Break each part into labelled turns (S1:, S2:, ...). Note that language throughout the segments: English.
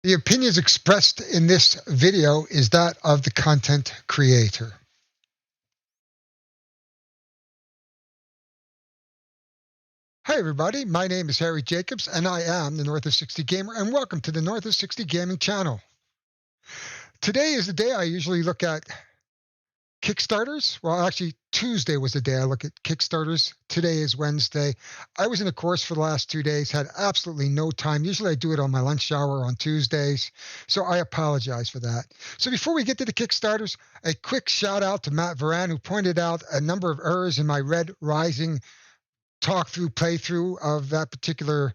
S1: The opinions expressed in this video is that of the content creator. Hi everybody, my name is Harry Jacobs and I am the North of 60 Gamer, and welcome to the North of 60 Gaming channel. Today is the day I usually look at Kickstarters. Well, actually Tuesday was the day I look at Kickstarters. Today is Wednesday. I was in a course for the last 2 days, had absolutely no time. Usually I do it on my lunch hour on Tuesdays, so I apologize for that. So before we get to the Kickstarters, a quick shout out to Matt Varan, who pointed out a number of errors in my Red Rising playthrough of that particular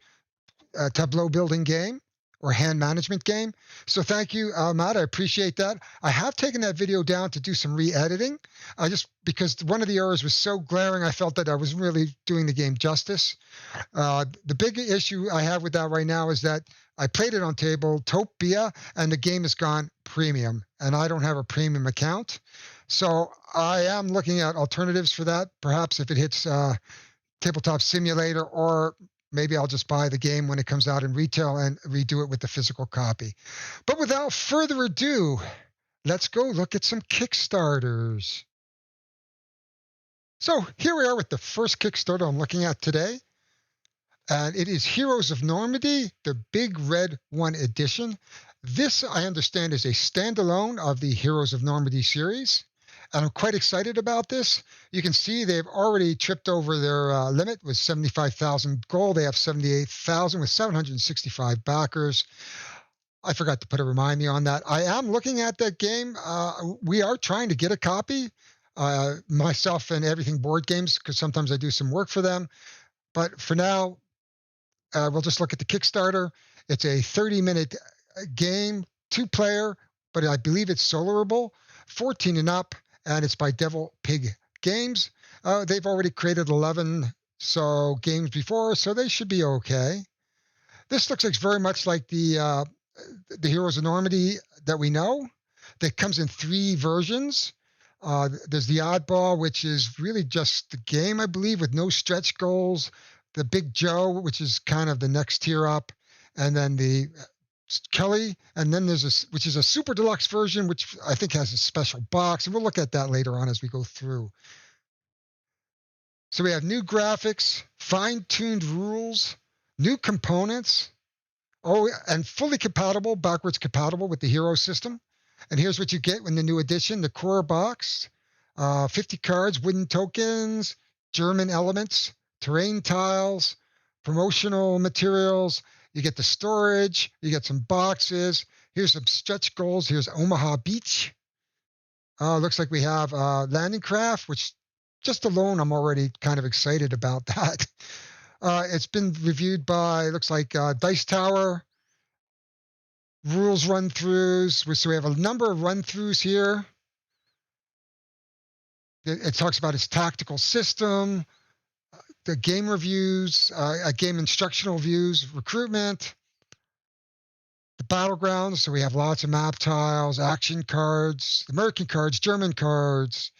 S1: tableau building game or hand management game. So thank you, Matt. I appreciate that. I have taken that video down to do some re-editing, just because one of the errors was so glaring, I felt that I wasn't really doing the game justice. The big issue I have with that right now is that I played it on Tabletopia, and the game has gone premium, and I don't have a premium account. So I am looking at alternatives for that. Perhaps if it hits Tabletop Simulator, or maybe I'll just buy the game when it comes out in retail and redo it with the physical copy. But without further ado, let's go look at some Kickstarters. So here we are with the first Kickstarter I'm looking at today. And it is Heroes of Normandy, the Big Red 1 edition. This, I understand, is a standalone of the Heroes of Normandy series. And I'm quite excited about this. You can see they've already tripped over their limit with 75,000 gold. They have 78,000 with 765 backers. I forgot to put a remind me on that. I am looking at that game. We are trying to get a copy, myself and Everything Board Games, because sometimes I do some work for them. But for now, we'll just look at the Kickstarter. It's a 30-minute game, 2-player, but I believe it's soloable, 14 and up, and it's by Devil Pig Games. They've already created 11 games before, so they should be okay. This looks like very much like the Heroes of Normandy that we know. That comes in 3 versions. There's the Oddball, which is really just the game, I believe, with no stretch goals. The Big Joe, which is kind of the next tier up, and then the Kelly, and then there's which is a super deluxe version, which I think has a special box, and we'll look at that later on as we go through. So we have new graphics, fine-tuned rules, new components, and fully compatible, backwards compatible with the Hero system. And here's what you get in the new edition: the core box, 50 cards, wooden tokens, German elements, terrain tiles, promotional materials. You get the storage, you get some boxes. Here's some stretch goals. Here's Omaha Beach. Looks like we have landing craft, which just alone, I'm already kind of excited about that. It's been reviewed by, looks like Dice Tower, rules run-throughs. So we have a number of run-throughs here. It talks about its tactical system, the game reviews, game instructional views, recruitment, the battlegrounds. So we have lots of map tiles, action cards, American cards, German cards.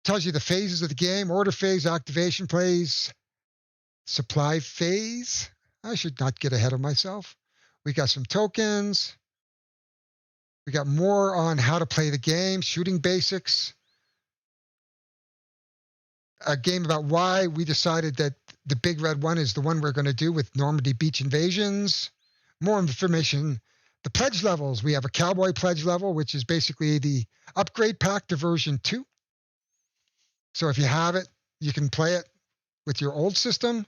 S1: Tells you the phases of the game: order phase, activation phase, supply phase. I should not get ahead of myself. We got some tokens. We got more on how to play the game, shooting basics. A game about why we decided that the Big Red 1 is the one we're going to do with Normandy Beach Invasions. More information. The pledge levels. We have a Cowboy pledge level, which is basically the upgrade pack to version 2. So if you have it, you can play it with your old system.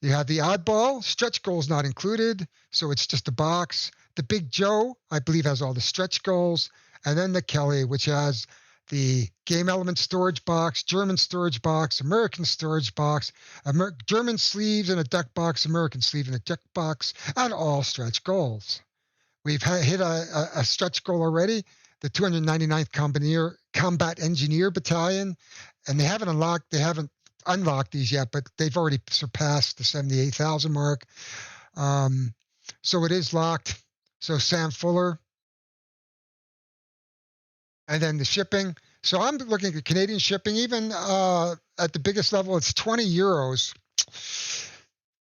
S1: You have the Oddball. Stretch goals not included, so it's just a box. The Big Joe, I believe, has all the stretch goals. And then the Kelly, which has the game element storage box, German storage box, American storage box, German sleeves and a deck box, American sleeve and a deck box, and all stretch goals. We've hit a stretch goal already, the 299th Combat Engineer Battalion, and they haven't unlocked these yet, but they've already surpassed the 78,000 mark. So it is locked. So Sam Fuller. And then the shipping. So I'm looking at Canadian shipping. Even at the biggest level, it's 20 euros.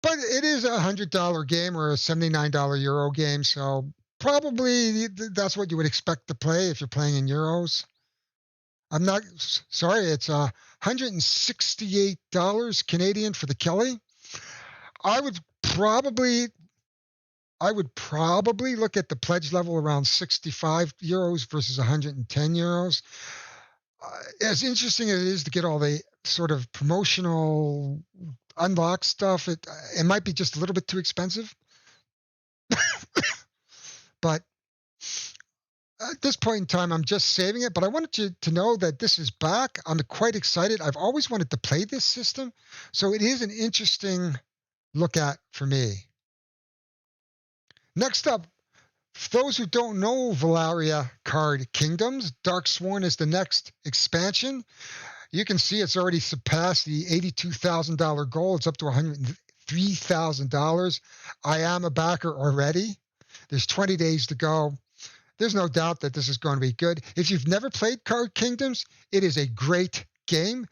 S1: But it is a $100 game or a $79 Euro game, so probably that's what you would expect to play if you're playing in euros. I'm not sorry, it's $168 Canadian for the Kelly. I would probably I would probably look at the pledge level around 65 euros versus 110 euros. As interesting as it is to get all the sort of promotional unlock stuff, it might be just a little bit too expensive. But at this point in time, I'm just saving it. But I wanted you to know that this is back. I'm quite excited. I've always wanted to play this system, so it is an interesting look at for me. Next up, for those who don't know Valaria Card Kingdoms, Darksworn is the next expansion. You can see it's already surpassed the $82,000 goal. It's up to $103,000. I am a backer already. There's 20 days to go. There's no doubt that this is going to be good. If you've never played Card Kingdoms, it is a great game.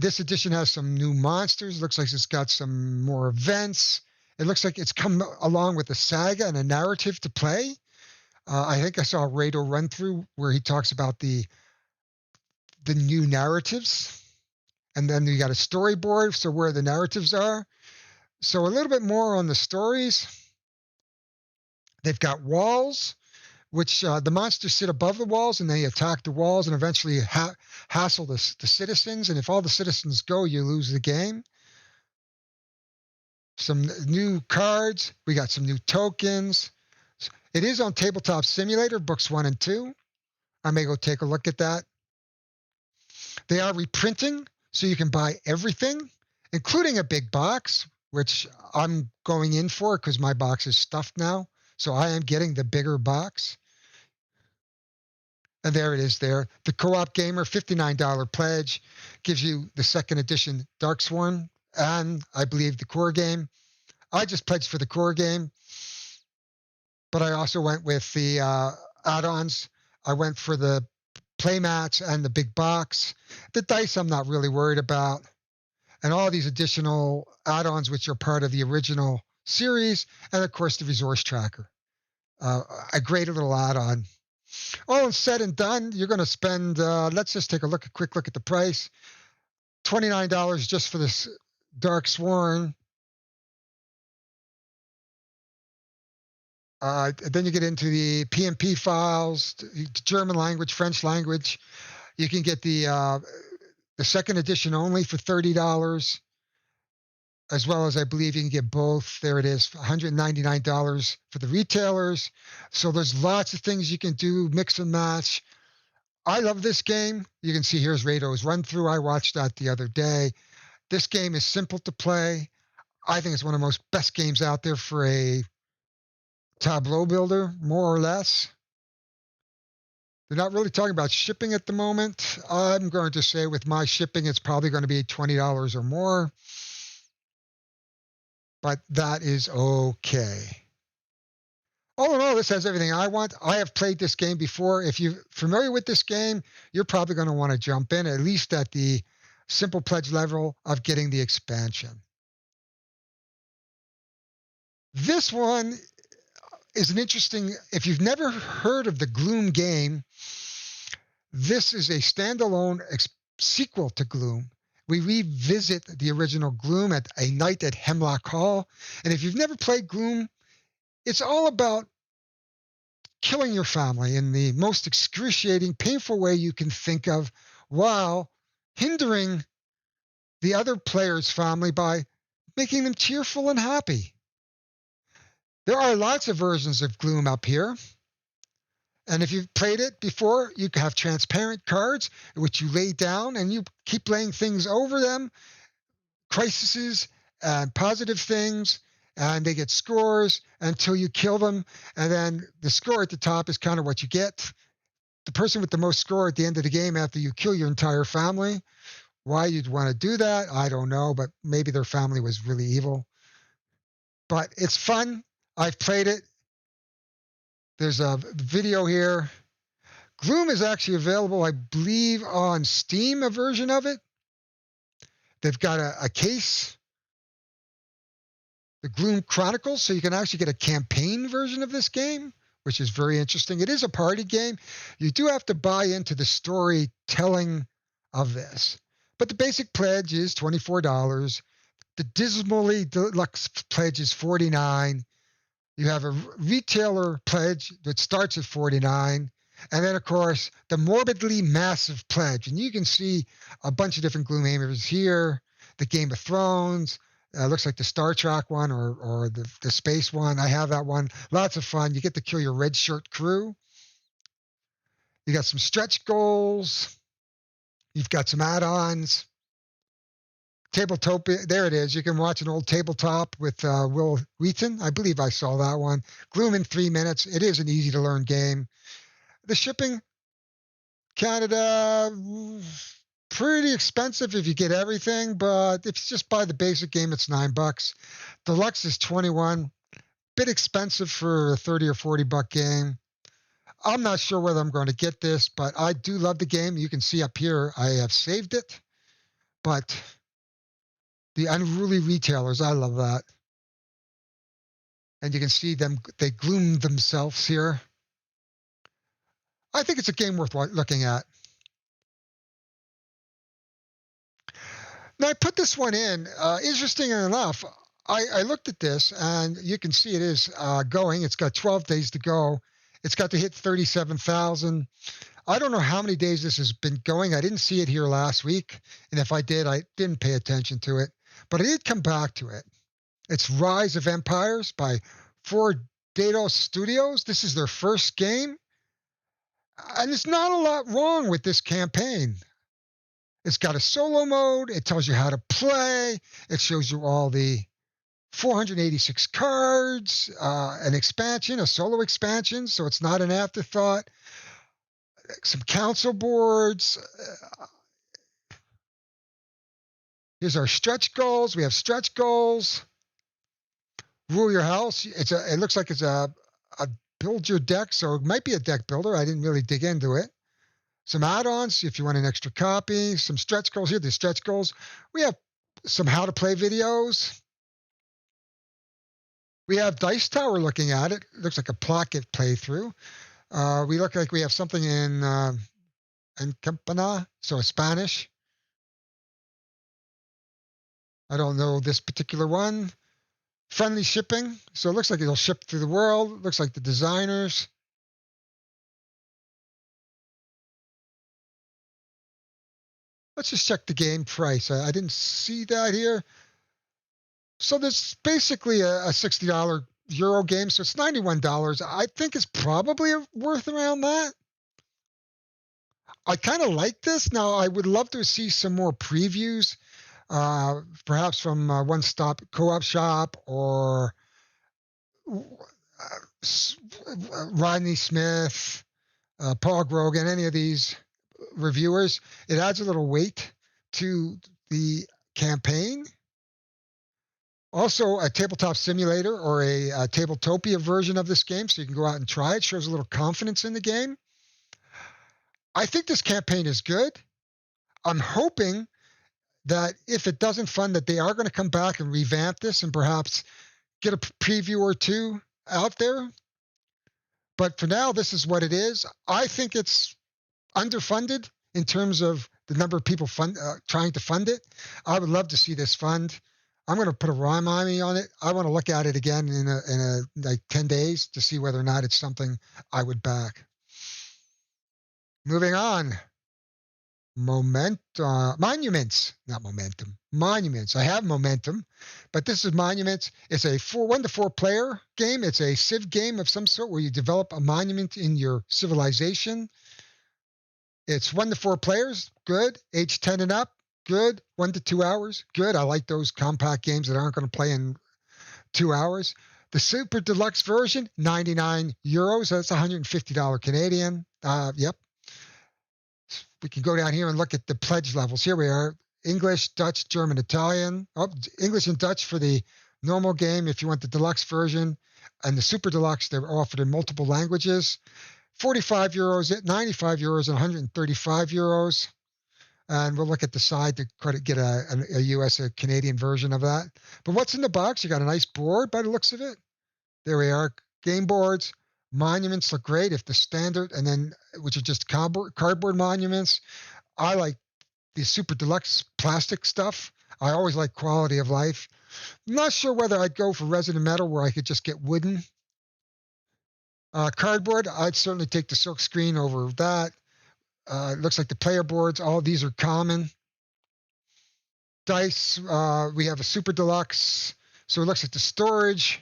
S1: This edition has some new monsters. Looks like it's got some more events. It looks like it's come along with a saga and a narrative to play. I think I saw a Rado run through where he talks about the new narratives, and then you got a storyboard, so where the narratives are. So a little bit more on the stories. They've got walls, which the monsters sit above the walls, and they attack the walls and eventually hassle the citizens. And if all the citizens go, you lose the game. Some new cards. We got some new tokens. It is on Tabletop Simulator, books 1 and 2. I may go take a look at that. They are reprinting, so you can buy everything, including a big box, which I'm going in for because my box is stuffed now. So I am getting the bigger box. And there it is there. The Co-op Gamer, $59 pledge, gives you the second edition Darksworn and I believe the core game. I just pledged for the core game, but I also went with the add-ons. I went for the playmats and the big box. The dice I'm not really worried about. And all these additional add-ons which are part of the original series, and of course the resource tracker. A great little add-on. All said and done, you're going to spend, let's just take a quick look at the price. $29 just for this Darksworn. Then you get into the PMP files, German language, French language. You can get the second edition only for $30, as well as I believe you can get both. There it is, $199 for the retailers. So there's lots of things you can do, mix and match. I love this game. You can see here's Rado's run through. I watched that the other day. This game is simple to play. I think it's one of the most best games out there for a tableau builder, more or less. They're not really talking about shipping at the moment. I'm going to say with my shipping, it's probably going to be $20 or more. But that is okay. All in all, this has everything I want. I have played this game before. If you're familiar with this game, you're probably going to want to jump in, at least at the simple pledge level of getting the expansion. This one is an interesting, if you've never heard of the Gloom game, this is a standalone sequel to Gloom. We revisit the original Gloom at a night at Hemlock Hall. And if you've never played Gloom, it's all about killing your family in the most excruciating, painful way you can think of, while hindering the other player's family by making them cheerful and happy. There are lots of versions of Gloom up here. And if you've played it before, you have transparent cards, which you lay down and you keep laying things over them, crises and positive things, and they get scores until you kill them. And then the score at the top is kind of what you get. The person with the most score at the end of the game after you kill your entire family. Why you'd want to do that, I don't know, but maybe their family was really evil. But it's fun. I've played it. There's a video here. Gloom is actually available, I believe, on Steam, a version of it. They've got a case the Gloom Chronicles, so you can actually get a campaign version of this game, which is very interesting. It is a party game. You do have to buy into the storytelling of this. But the basic pledge is $24. The dismally deluxe pledge is $49. You have a retailer pledge that starts at $49. And then, of course, the morbidly massive pledge. And you can see a bunch of different Gloomhamers here. The Game of Thrones. Looks like the Star Trek one or the space one. I have that one. Lots of fun. You get to kill your red shirt crew. You got some stretch goals. You've got some add-ons. Tabletop, there it is. You can watch an old tabletop with Will Wheaton. I believe I saw that one. Gloom in 3 minutes. It is an easy-to-learn game. The shipping, Canada, pretty expensive if you get everything, but if you just buy the basic game, it's $9. Deluxe is $21. Bit expensive for a $30 or $40 game. I'm not sure whether I'm going to get this, but I do love the game. You can see up here I have saved it, but the unruly retailers, I love that. And you can see them, they gloom themselves here. I think it's a game worth looking at. Now, I put this one in. Interesting enough, I looked at this, and you can see it is going. It's got 12 days to go. It's got to hit 37,000. I don't know how many days this has been going. I didn't see it here last week, and if I did, I didn't pay attention to it. But I did come back to it. It's Rise of Empires by Four Dados Studios. This is their first game. And there's not a lot wrong with this campaign. It's got a solo mode. It tells you how to play. It shows you all the 486 cards, an expansion, a solo expansion, so it's not an afterthought. Some council boards. Here's our stretch goals. We have stretch goals. Rule your house. It looks like it's a build your deck, so it might be a deck builder. I didn't really dig into it. Some add-ons if you want an extra copy. Some stretch goals here. The stretch goals. We have some how to play videos. We have Dice Tower looking at it. It looks like a pocket playthrough. We look like we have something in Campana, so Spanish. I don't know this particular one. Friendly shipping. So it looks like it'll ship through the world. It looks like the designers. Let's just check the game price. I didn't see that here. So there's basically a $60 Euro game. So it's $91. I think it's probably worth around that. I kind of like this. Now, I would love to see some more previews. Perhaps from One Stop Co-op Shop or Rodney Smith, Paul Grogan, any of these reviewers. It adds a little weight to the campaign. Also, a tabletop simulator or a Tabletopia version of this game, so you can go out and try it. Shows a little confidence in the game. I think this campaign is good. I'm hoping that if it doesn't fund, that they are going to come back and revamp this and perhaps get a preview or two out there. But for now, this is what it is. I think it's underfunded in terms of the number of people trying to fund it. I would love to see this fund. I'm going to put a remind on it. I want to look at it again in like 10 days to see whether or not it's something I would back. Moving on. Monuments, not momentum, monuments. I have momentum, but this is monuments. It's a 1 to 4 player game. It's a civ game of some sort where you develop a monument in your civilization. It's 1 to 4 players. Good. Age 10 and up. Good. 1 to 2 hours. Good. I like those compact games that aren't going to play in 2 hours. The super deluxe version, €99. That's $150 Canadian. Yep. We can go down here and look at the pledge levels. Here we are. English, Dutch, German, Italian. Oh, English and Dutch for the normal game if you want the deluxe version. And the super deluxe, they're offered in multiple languages. €45, €95, and €135. And we'll look at the side to try to get a US, a Canadian version of that. But what's in the box? You got a nice board by the looks of it. There we are. Game boards. Monuments look great if the standard, and then which are just cardboard monuments. I like the super deluxe plastic stuff. I always like quality of life. I'm not sure whether I'd go for resin metal where I could just get wooden. Cardboard, I'd certainly take the silk screen over that. It looks like the player boards, all of these are common. Dice, we have a super deluxe. So it looks like the storage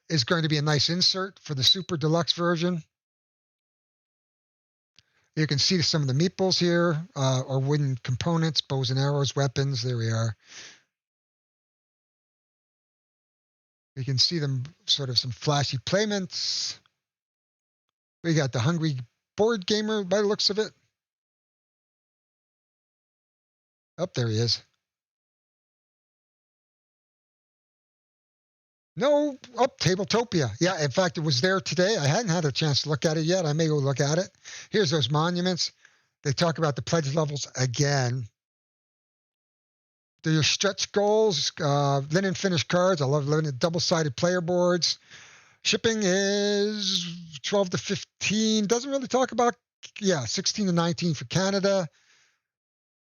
S1: is going to be a nice insert for the super deluxe version. You can see some of the meeples here, or wooden components, bows and arrows, weapons. There we are. You can see them sort of some flashy playments. We got the hungry board gamer by the looks of it. Oh, there he is. No, Tabletopia. Yeah, in fact, it was there today. I hadn't had a chance to look at it yet. I may go look at it. Here's those monuments. They talk about the pledge levels again. They're your stretch goals, linen finished cards. I love linen double-sided player boards. Shipping is 12 to 15. Doesn't really talk about, 16 to 19 for Canada.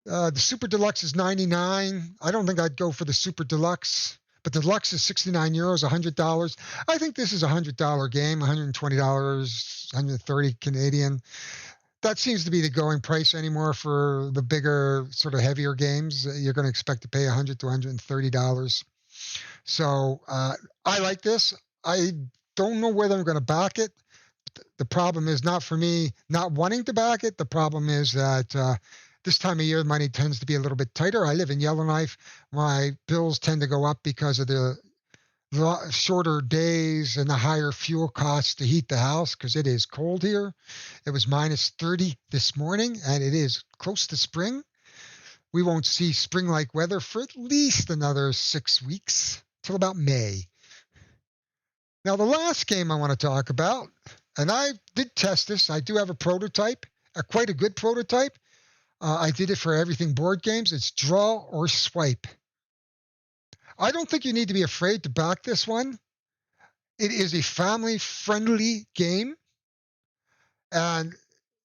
S1: The Super Deluxe is 99. I don't think I'd go for the Super Deluxe, but the Deluxe is 69 euros, $100. I think this is a $100 game, $120, 130 Canadian. That seems to be the going price anymore for the bigger, sort of heavier games. You're going to expect to pay $100 to $130. So I like this. I don't know whether I'm going to back it. The problem is not for me not wanting to back it. The problem is that this time of year, money tends to be a little bit tighter. I live in Yellowknife. My bills tend to go up because of the shorter days and the higher fuel costs to heat the house because it is cold here. It was minus 30 this morning, and it is close to spring. We won't see spring-like weather for at least another 6 weeks, till about May. Now, the last game I want to talk about, and I did test this. I do have a prototype, quite a good prototype. I did it for Everything Board Games. It's Draw or Swipe. I don't think you need to be afraid to back this one. It is a family-friendly game, and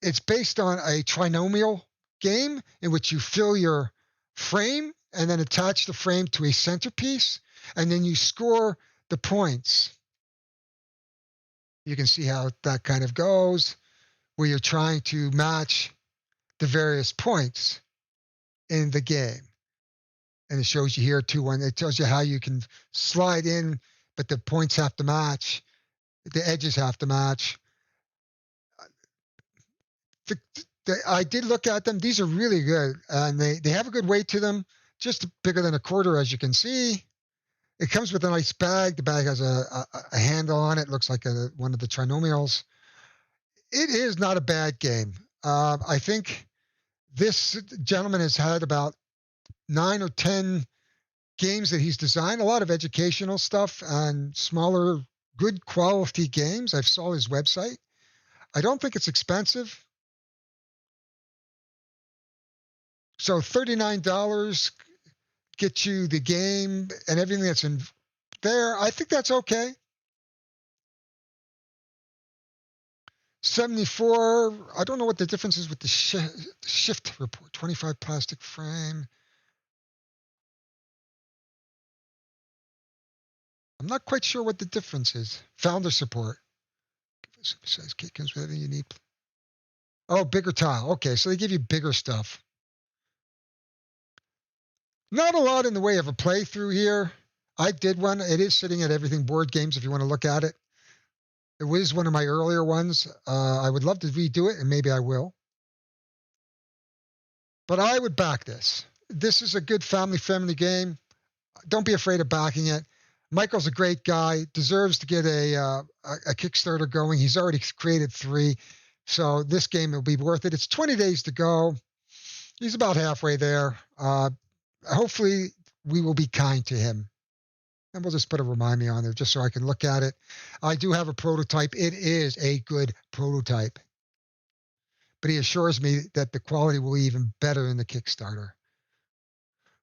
S1: it's based on a trinomial game in which you fill your frame and then attach the frame to a centerpiece, and then you score the points. You can see how that kind of goes, where you're trying to match the various points in the game. And it shows you here too, it tells you how you can slide in, but the points have to match. The edges have to match. I did look at them. These are really good, and they have a good weight to them, just bigger than a quarter, as you can see. It comes with a nice bag. The bag has a handle on it. Looks like one of the trinomials. It is not a bad game. I think this gentleman has had about 9 or 10 games that he's designed, a lot of educational stuff and smaller, good quality games. I saw his website. I don't think it's expensive. So $39 gets you the game and everything that's in there. I think that's okay. 74, I don't know what the difference is with the shift report. 25 plastic frame. I'm not quite sure what the difference is. Founder support. Size kit comes with everything you need. Oh, bigger tile. Okay, so they give you bigger stuff. Not a lot in the way of a playthrough here. I did one. It is sitting at Everything Board Games if you want to look at it. It was one of my earlier ones. I would love to redo it, and maybe I will. But I would back this. This is a good family-friendly game. Don't be afraid of backing it. Michael's a great guy, deserves to get a Kickstarter going. He's already created 3, so this game will be worth it. It's 20 days to go. He's about halfway there. Hopefully, we will be kind to him. And we'll just put a remind me on there just so I can look at it. I do have a prototype. It is a good prototype. but he assures me that the quality will be even better in the Kickstarter.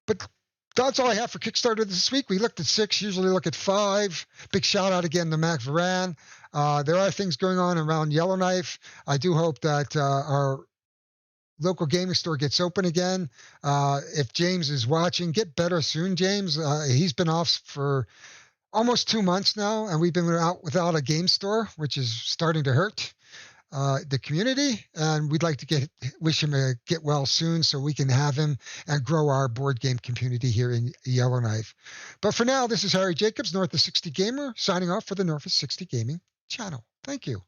S1: But that's all I have for Kickstarter this week. We looked at 6, usually look at 5. Big shout out again to Mac Varan. There are things going on around Yellowknife. I do hope that our local gaming store gets open again. If James is watching, get better soon, James. He's been off for almost 2 months now, and we've been out without a game store, which is starting to hurt the community. And we'd like to wish him a get well soon so we can have him and grow our board game community here in Yellowknife. But for now, this is Harry Jacobs, North of 60 Gamer, signing off for the North of 60 Gaming channel. Thank you.